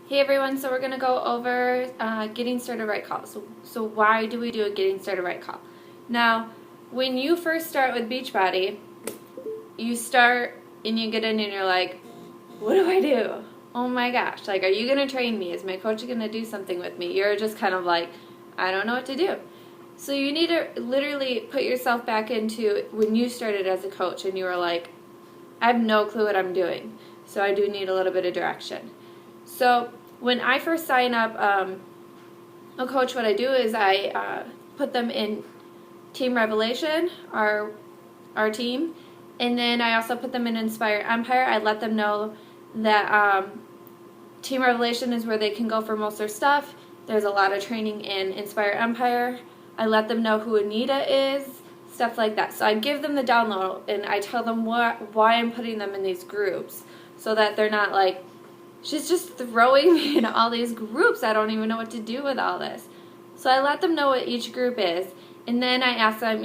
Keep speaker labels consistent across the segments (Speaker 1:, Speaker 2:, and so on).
Speaker 1: Hey everyone, so we're going to go over getting started right call. So why do we do a getting started right call? Now, when you first start with Beachbody, you start and you get in and you're like, what do I do? Oh my gosh, like, are you going to train me? Is my coach going to do something with me? You're just kind of like, I don't know what to do. So you need to literally put yourself back into when you started as a coach and you were like, I have no clue what I'm doing. So I do need a little bit of direction. So when I first sign up a coach, what I do is I put them in Team Revelation, our team, and then I also put them in Inspire Empire. I let them know that Team Revelation is where they can go for most of their stuff. There's a lot of training in Inspire Empire. I let them know who Anita is, stuff like that. So I give them the download and I tell them why I'm putting them in these groups so that they're not like, she's just throwing me in all these groups. I don't even know what to do with all this. So I let them know what each group is. And then I ask them,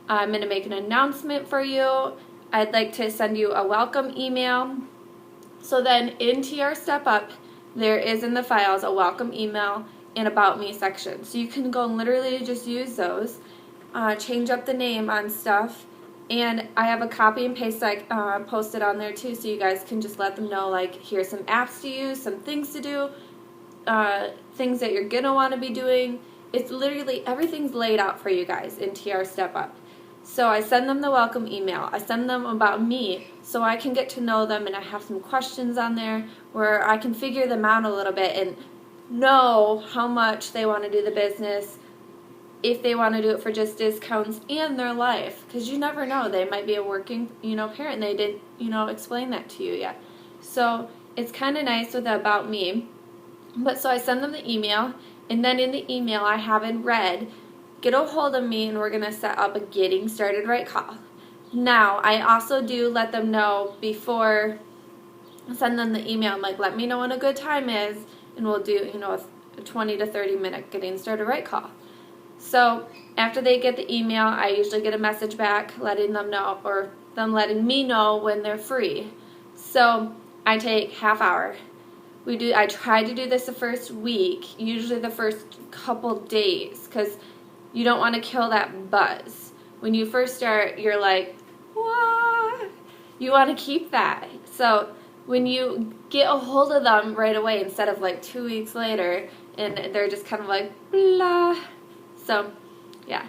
Speaker 1: I'm going to make an announcement for you. I'd like to send you a welcome email. So then in TR Step Up, there is in the files a welcome email and about me section. So you can go and literally just use those, change up the name on stuff. And I have a copy and paste posted on there too, so you guys can just let them know, like, here's some apps to use, some things to do, things that you're going to want to be doing. It's literally, everything's laid out for you guys in TR Step Up. So I send them the welcome email. I send them about me so I can get to know them, and I have some questions on there where I can figure them out a little bit and know how much they want to do the business, if they want to do it for just discounts and their life, because you never know, they might be a working parent, they didn't explain that to you yet. So it's kind of nice with the about me. But so I send them the email, and then in the email I have in red, get a hold of me and we're going to set up a getting started right call. Now I also do let them know before I send them the email, I'm like, let me know when a good time is and we'll do a 20 to 30 minute getting started right call. So after they get the email, I usually get a message back letting them know, or them letting me know when they're free. So I take half hour. I try to do this the first week, usually the first couple days, because you don't want to kill that buzz. When you first start, you're like, what? You want to keep that. So when you get a hold of them right away instead of like 2 weeks later, and they're just kind of like, blah. So, yeah,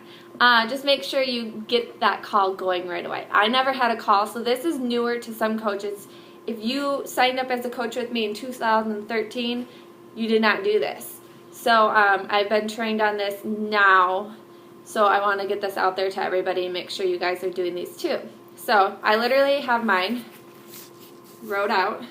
Speaker 1: just make sure you get that call going right away. I never had a call, so this is newer to some coaches. If you signed up as a coach with me in 2013, you did not do this. So I've been trained on this now, so I want to get this out there to everybody and make sure you guys are doing these too. So I literally have mine wrote out,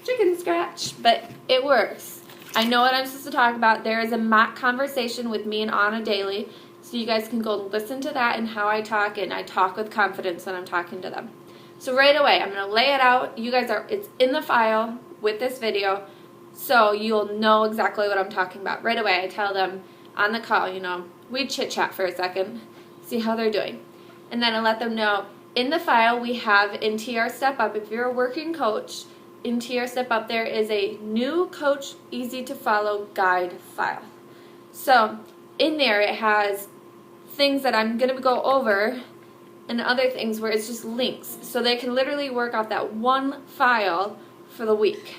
Speaker 1: chicken scratch, but it works. I know what I'm supposed to talk about. There is a mock conversation with me and Anna daily, so you guys can go listen to that and how I talk, and I talk with confidence when I'm talking to them. So right away, I'm going to lay it out. It's in the file with this video, so you'll know exactly what I'm talking about. Right away, I tell them on the call, we chit-chat for a second, see how they're doing. And then I let them know, in the file we have in TR Step Up, if you're a working coach, in TR Step Up, there is a new coach easy to follow guide file. So in there it has things that I'm going to go over and other things where it's just links. So they can literally work off that one file for the week.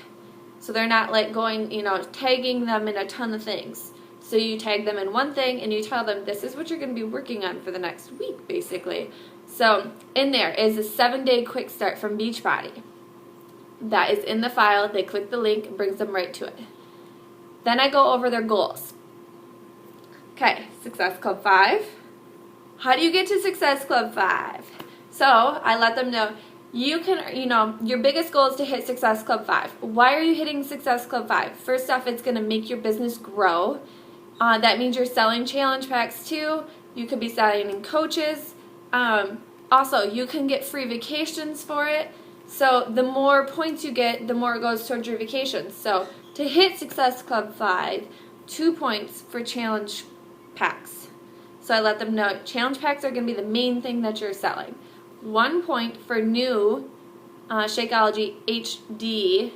Speaker 1: So they're not like going, tagging them in a ton of things. So you tag them in one thing and you tell them this is what you're going to be working on for the next week, basically. So in there is a 7-day quick start from Beachbody. That is in the file. They click the link, it brings them right to it. Then I go over their goals. Okay, Success Club 5. How do you get to Success Club 5? So I let them know, you can, your biggest goal is to hit Success Club 5. Why are you hitting Success Club 5? First off, it's going to make your business grow. That means you're selling challenge packs too. You could be selling coaches. Also, you can get free vacations for it. So the more points you get, the more it goes towards your vacations. So to hit Success Club 5, 2 points for challenge packs. So I let them know challenge packs are going to be the main thing that you're selling. 1 point for new Shakeology HD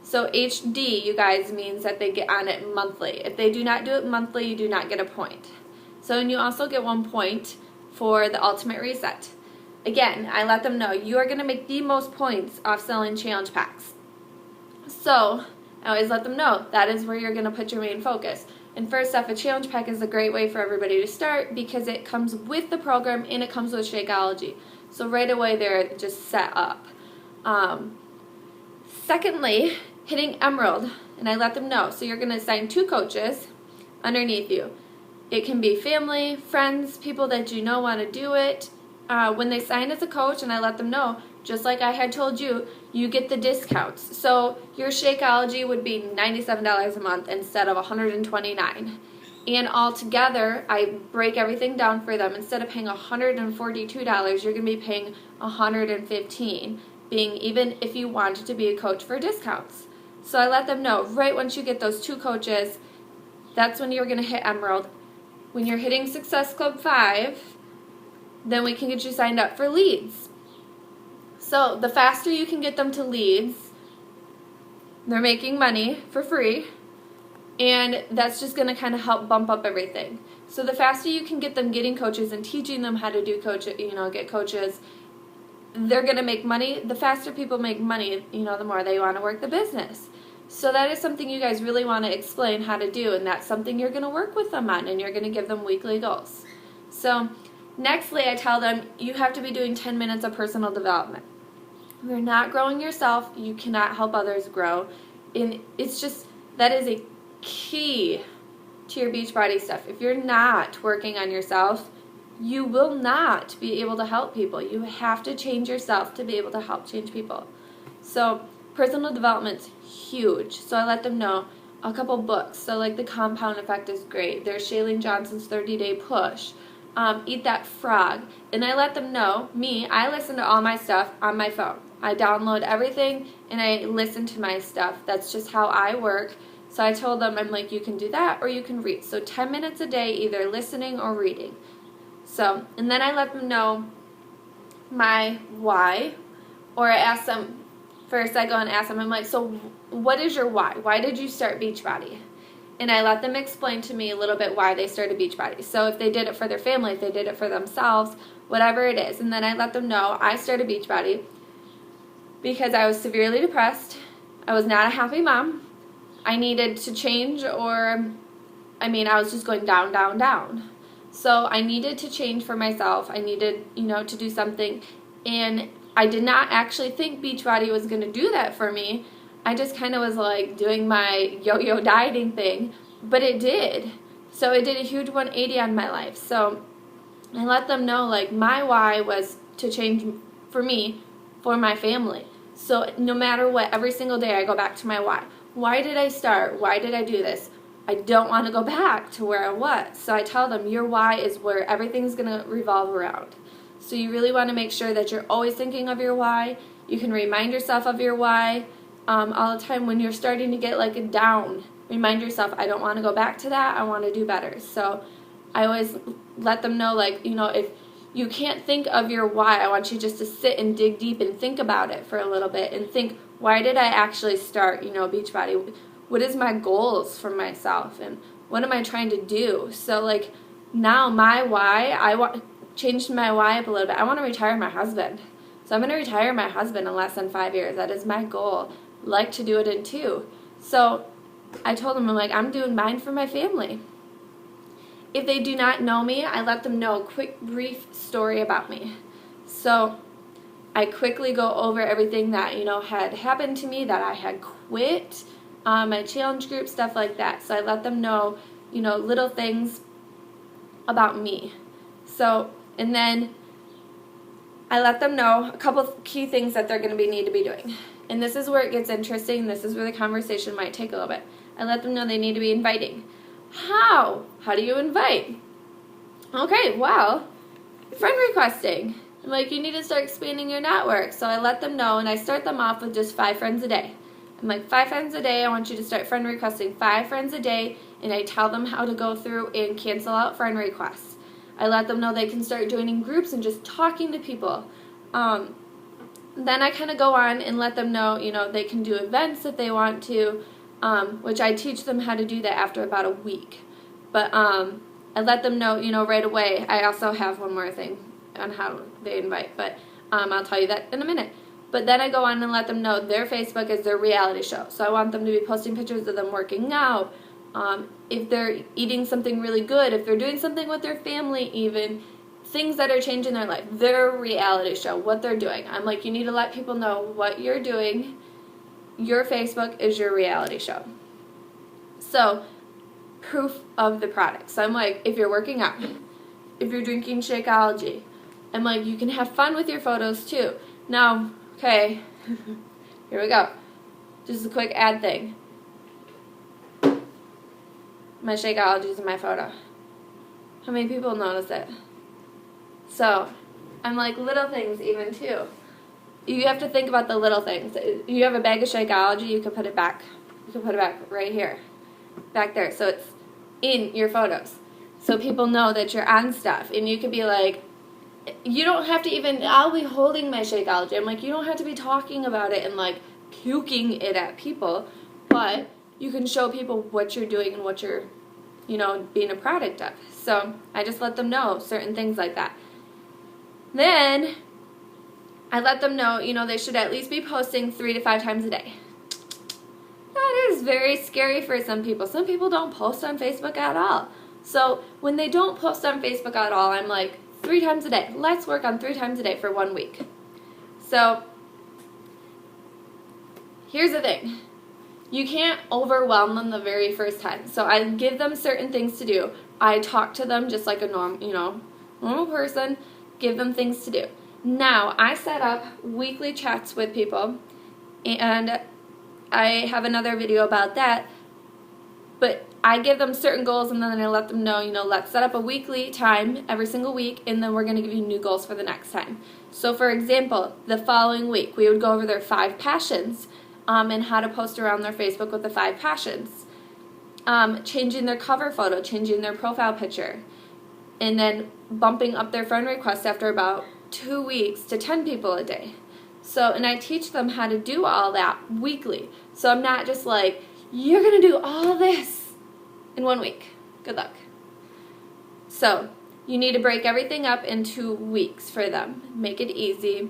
Speaker 1: So HD, you guys, means that they get on it monthly. If they do not do it monthly, you do not get a point. So, and you also get 1 point for the ultimate reset. Again, I let them know you are going to make the most points off selling challenge packs. So, I always let them know that is where you're going to put your main focus. And first off, a challenge pack is a great way for everybody to start because it comes with the program and it comes with Shakeology. So right away they're just set up. Secondly, hitting Emerald, and I let them know. So you're going to assign 2 coaches underneath you. It can be family, friends, people that you know want to do it. When they sign as a coach, and I let them know, just like I had told you, you get the discounts. So your Shakeology would be $97 a month instead of $129. And altogether, I break everything down for them. Instead of paying $142, you're going to be paying $115, being even if you wanted to be a coach for discounts. So I let them know, right once you get those 2 coaches, that's when you're going to hit Emerald. When you're hitting Success Club 5, then we can get you signed up for leads. So the faster you can get them to leads, they're making money for free, and that's just going to kind of help bump up everything. So the faster you can get them getting coaches and teaching them how to do get coaches, they're going to make money. The faster people make money, the more they want to work the business. So that is something you guys really want to explain how to do, and that's something you're going to work with them on, and you're going to give them weekly goals. So nextly, I tell them you have to be doing 10 minutes of personal development. If you're not growing yourself, you cannot help others grow. And it's just, that is a key to your Beachbody stuff. If you're not working on yourself, you will not be able to help people. You have to change yourself to be able to help change people. So personal development's huge. So I let them know a couple books. So like The Compound Effect is great. There's Shailene Johnson's 30-Day Push. Eat That Frog. And I let them know, I listen to all my stuff on my phone. I download everything and I listen to my stuff. That's just how I work. So I told them, I'm like, you can do that or you can read. So 10 minutes a day, either listening or reading. So, and then I let them know my why, or I ask them, first I go and ask them, I'm like, so what is your why? Why did you start Beachbody? And I let them explain to me a little bit why they started Beachbody. So if they did it for their family, if they did it for themselves, whatever it is. And then I let them know I started Beachbody because I was severely depressed. I was not a happy mom. I needed to change, I was just going down, down, down. So I needed to change for myself. I needed, to do something. And I did not actually think Beachbody was going to do that for me. I just kind of was like doing my yo-yo dieting thing, but it did. So it did a huge 180 on my life. So I let them know, like, my why was to change for me, for my family. So no matter what, every single day I go back to my why. Why did I start? Why did I do this? I don't want to go back to where I was. So I tell them your why is where everything's going to revolve around. So you really want to make sure that you're always thinking of your why. You can remind yourself of your why all the time when you're starting to get like a down. Remind yourself, I don't want to go back to that. I want to do better. So I always let them know, like, if you can't think of your why, I want you just to sit and dig deep and think about it for a little bit and think, why did I actually start, Beachbody? What is my goals for myself and what am I trying to do? So like now my why, changed my why up a little bit. I want to retire my husband. So I'm going to retire my husband in less than 5 years. That is my goal. Like to do it in 2. So I told them, I'm doing mine for my family. If they do not know me, I let them know a quick, brief story about me. So I quickly go over everything that, had happened to me, that I had quit, my challenge group, stuff like that. So I let them know, little things about me. So, and then I let them know a couple of key things that they're going to need to be doing. And this is where it gets interesting. This is where the conversation might take a little bit. I let them know they need to be inviting. How? How do you invite? Okay, well, friend requesting. I'm like, you need to start expanding your network. So I let them know, and I start them off with just 5 friends a day. I'm like, 5 friends a day, I want you to start friend requesting 5 friends a day, and I tell them how to go through and cancel out friend requests. I let them know they can start joining groups and just talking to people. then I kind of go on and let them know, they can do events if they want to, which I teach them how to do that after about a week. But I let them know, right away. I also have one more thing on how they invite, but I'll tell you that in a minute. But then I go on and let them know their Facebook is their reality show. So I want them to be posting pictures of them working out, if they're eating something really good, if they're doing something with their family even, things that are changing their life, their reality show, what they're doing. I'm like, you need to let people know what you're doing. Your Facebook is your reality show. So, proof of the product. So I'm like, if you're working out, if you're drinking Shakeology, I'm like, you can have fun with your photos too. Now, okay, here we go. Just a quick ad thing. My Shakeology is in my photo. How many people notice it? So, I'm like, little things even too. You have to think about the little things. You have a bag of Shakeology, you can put it back. You can put it back right here. Back there. So it's in your photos. So people know that you're on stuff. And you could be like, you don't have to even, I'll be holding my Shakeology. I'm like, you don't have to be talking about it and like puking it at people. But you can show people what you're doing and what you're, being a product of. So I just let them know certain things like that. Then I let them know, they should at least be posting 3 to 5 times a day. That is very scary for some people. Some people don't post on Facebook at all. So when they don't post on Facebook at all, I'm like, 3 times a day. Let's work on 3 times a day for 1 week. So here's the thing. You can't overwhelm them the very first time. So I give them certain things to do. I talk to them just like a normal person, give them things to do. Now, I set up weekly chats with people, and I have another video about that, but I give them certain goals, and then I let them know, let's set up a weekly time every single week, and then we're going to give you new goals for the next time. So, for example, the following week, we would go over their 5 passions, and how to post around their Facebook with the 5 passions. Changing their cover photo, changing their profile picture, and then bumping up their friend requests after about 2 weeks to 10 people a day. So, and I teach them how to do all that weekly. So I'm not just like, you're going to do all this in 1 week. Good luck. So you need to break everything up into weeks for them. Make it easy.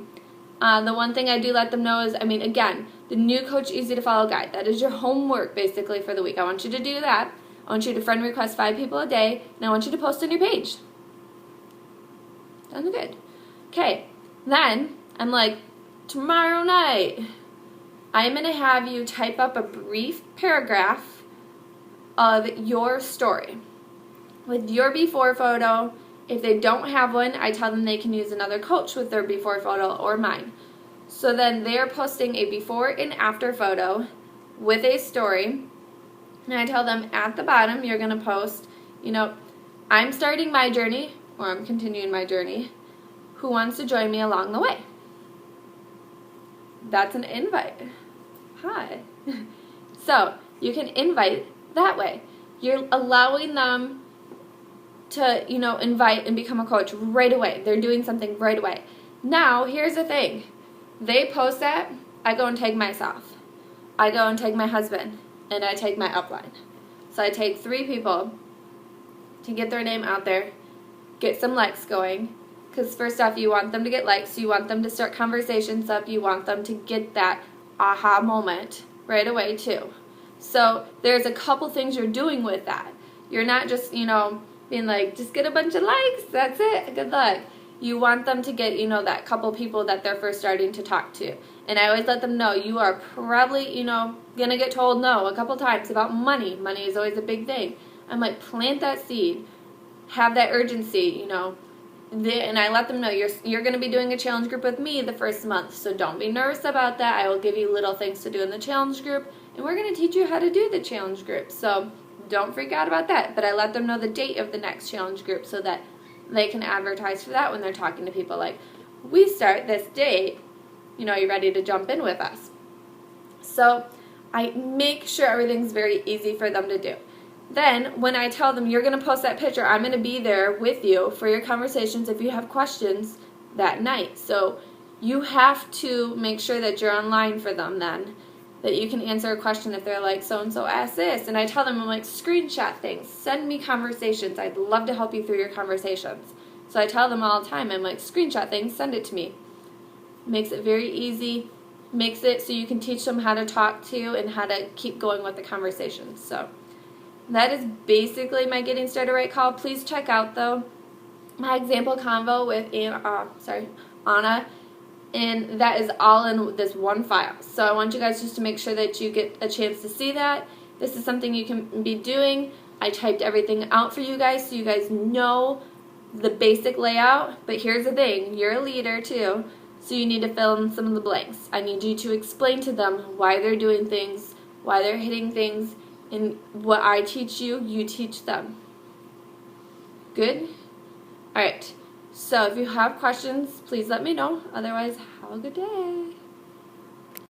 Speaker 1: The one thing I do let them know is, again, the new Coach Easy to Follow guide. That is your homework basically for the week. I want you to do that. I want you to friend request 5 people a day, and I want you to post on your page. Sounds good. Okay, then I'm like, tomorrow night, I'm going to have you type up a brief paragraph of your story with your before photo. If they don't have one, I tell them they can use another coach with their before photo or mine. So then they're posting a before and after photo with a story. And I tell them at the bottom, you're going to post, I'm starting my journey, or I'm continuing my journey. Who wants to join me along the way? That's an invite. Hi. So you can invite that way. You're allowing them to, invite and become a coach right away. They're doing something right away. Now, here's the thing. They post that, I go and tag myself. I go and tag my husband, and I tag my upline. So I take 3 people to get their name out there, get some likes going, because first off, you want them to get likes, you want them to start conversations up, you want them to get that aha moment right away too. So there's a couple things you're doing with that. You're not just, being like, just get a bunch of likes, that's it, good luck. You want them to get, that couple people that they're first starting to talk to. And I always let them know you are probably, going to get told no a couple times about money. Money is always a big thing. I'm like, plant that seed, have that urgency, and I let them know you're going to be doing a challenge group with me the first month. So don't be nervous about that. I will give you little things to do in the challenge group, and we're going to teach you how to do the challenge group. So don't freak out about that. But I let them know the date of the next challenge group so that they can advertise for that when they're talking to people. Like, we start this date. Are you ready to jump in with us? So I make sure everything's very easy for them to do. Then, when I tell them you're going to post that picture, I'm going to be there with you for your conversations if you have questions that night. So you have to make sure that you're online for them then, that you can answer a question if they're like, so-and-so asked this. And I tell them, I'm like, screenshot things. Send me conversations. I'd love to help you through your conversations. So I tell them all the time, I'm like, screenshot things, send it to me. Makes it very easy. Makes it so you can teach them how to talk to and how to keep going with the conversations. So that is basically my Getting Started Right call. Please check out, though, my example convo with Anna. And that is all in this one file. So I want you guys just to make sure that you get a chance to see that. This is something you can be doing. I typed everything out for you guys so you guys know the basic layout. But here's the thing. You're a leader too. So you need to fill in some of the blanks. I need you to explain to them why they're doing things, why they're hitting things, and what I teach you, you teach them. Good? Alright. So if you have questions, please let me know. Otherwise, have a good day.